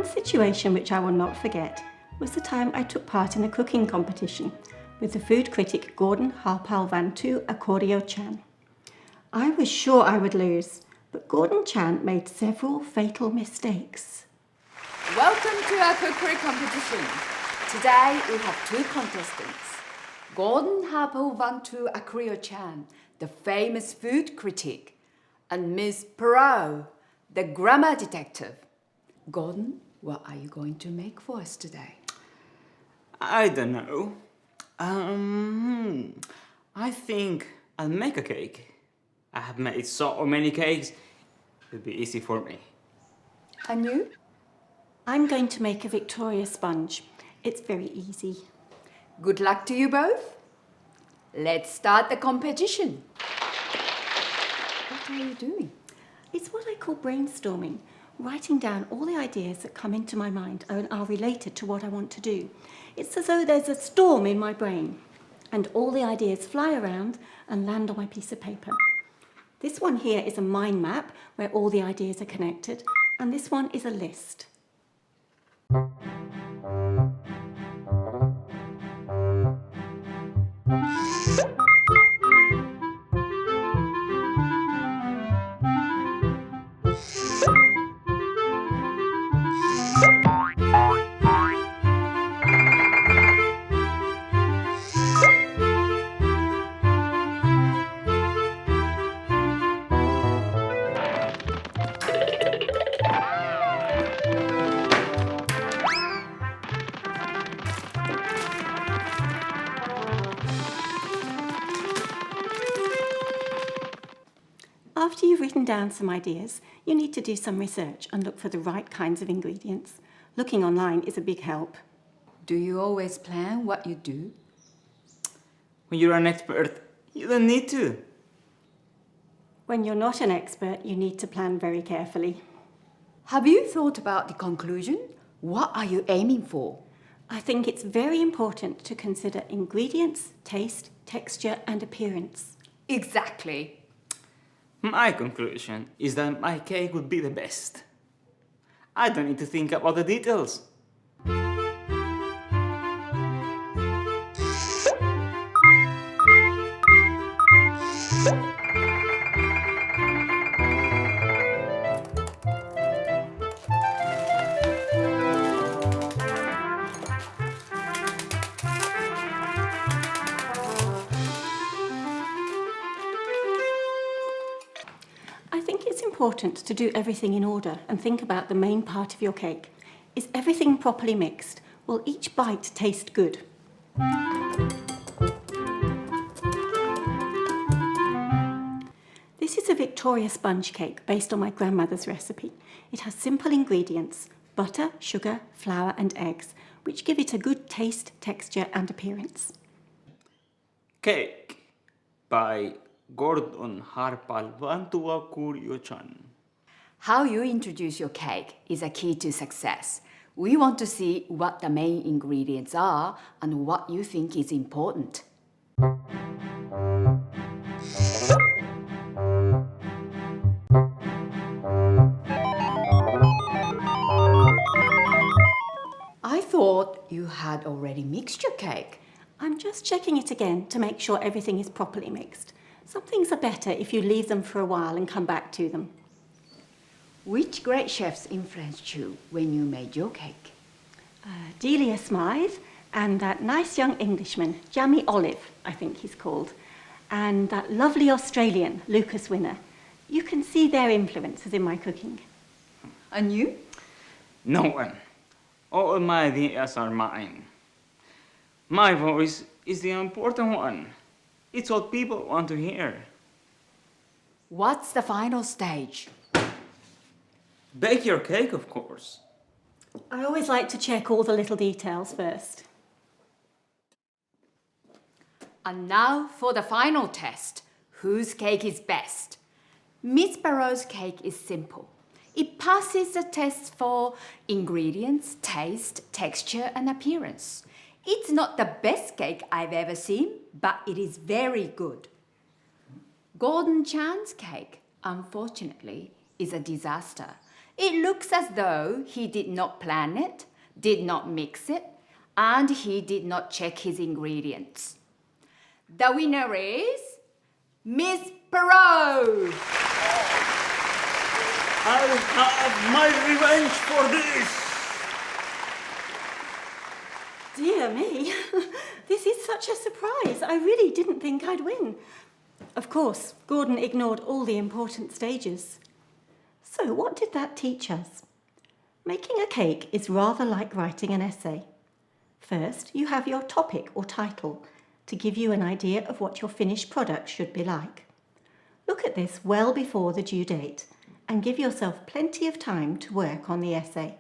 One situation which I will not forget was the time I took part in a cooking competition with the food critic Gordon Harpal-Vantu Akorio-chan. I was sure I would lose, but Gordon Chan made several fatal mistakes. Welcome to our cookery competition. Today we have two contestants. Gordon Harpal-Vantu Akorio-chan, the famous food critic, and Miss Perot, the grammar detective. Gordon, what are you going to make for us today? I don't know. I think I'll make a cake. I have made so many cakes, it'll be easy for me. And you? I'm going to make a Victoria sponge. It's very easy. Good luck to you both. Let's start the competition. What are you doing? It's what I call brainstorming, writing down all the ideas that come into my mind and are related to what I want to do. It's as though there's a storm in my brain and all the ideas fly around and land on my piece of paper. This one here is a mind map where all the ideas are connected, and this one is a list. After you've written down some ideas, you need to do some research and look for the right kinds of ingredients. Looking online is a big help. Do you always plan what you do? When you're an expert, you don't need to. When you're not an expert, you need to plan very carefully. Have you thought about the conclusion? What are you aiming for? I think it's very important to consider ingredients, taste, texture, and appearance. Exactly. My conclusion is that my cake would be the best. I don't need to think about the details. I think it's important to do everything in order and think about the main part of your cake. Is everything properly mixed? Will each bite taste good? This is a Victoria sponge cake based on my grandmother's recipe. It has simple ingredients: butter, sugar, flour and eggs, which give it a good taste, texture and appearance. Cake by Gordon Harpal-Vantu Akorio-chan. How you introduce your cake is a key to success. We want to see what the main ingredients are and what you think is important. I thought you had already mixed your cake. I'm just checking it again to make sure everything is properly mixed. Some things are better if you leave them for a while and come back to them. Which great chefs influenced you when you made your cake? Delia Smythe and that nice young Englishman, Jamie Olive, I think he's called, and that lovely Australian, Lucas Winner. You can see their influences in my cooking. And you? No one. All my ideas are mine. My voice is the important one. It's what people want to hear. What's the final stage? Bake your cake, of course. I always like to check all the little details first. And now for the final test. Whose cake is best? Miss Perot's cake is simple. It passes the test for ingredients, taste, texture and appearance. It's not the best cake I've ever seen, but it is very good. Gordon Chan's cake, unfortunately, is a disaster. It looks as though he did not plan it, did not mix it, and he did not check his ingredients. The winner is Miss Perot. I'll have my revenge for this. Dear me, this is such a surprise. I really didn't think I'd win. Of course, Gordon ignored all the important stages. So what did that teach us? Making a cake is rather like writing an essay. First, you have your topic or title to give you an idea of what your finished product should be like. Look at this well before the due date and give yourself plenty of time to work on the essay.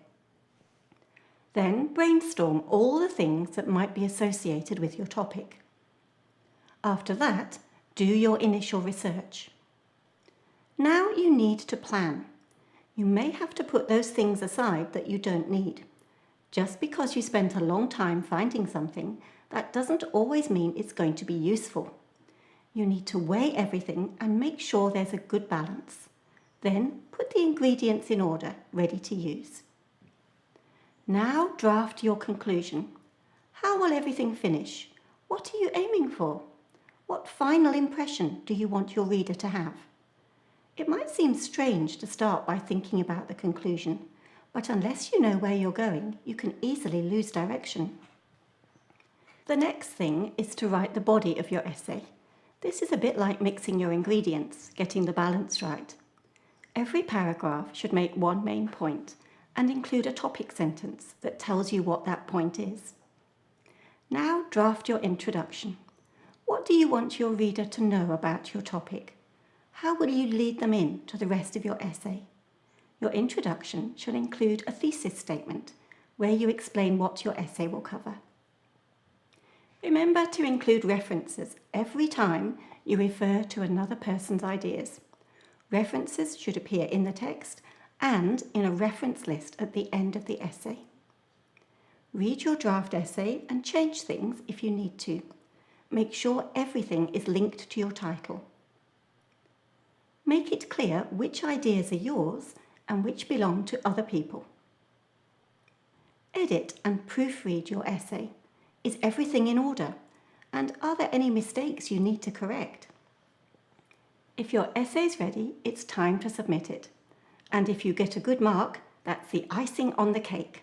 Then brainstorm all the things that might be associated with your topic. After that, do your initial research. Now you need to plan. You may have to put those things aside that you don't need. Just because you spent a long time finding something, that doesn't always mean it's going to be useful. You need to weigh everything and make sure there's a good balance. Then put the ingredients in order, ready to use. Now draft your conclusion. How will everything finish? What are you aiming for? What final impression do you want your reader to have? It might seem strange to start by thinking about the conclusion, but unless you know where you're going, you can easily lose direction. The next thing is to write the body of your essay. This is a bit like mixing your ingredients, getting the balance right. Every paragraph should make one main point and include a topic sentence that tells you what that point is. Now draft your introduction. What do you want your reader to know about your topic? How will you lead them in to the rest of your essay? Your introduction should include a thesis statement where you explain what your essay will cover. Remember to include references every time you refer to another person's ideas. References should appear in the text and in a reference list at the end of the essay. Read your draft essay and change things if you need to. Make sure everything is linked to your title. Make it clear which ideas are yours and which belong to other people. Edit and proofread your essay. Is everything in order? And are there any mistakes you need to correct? If your essay's ready, it's time to submit it. And if you get a good mark, that's the icing on the cake.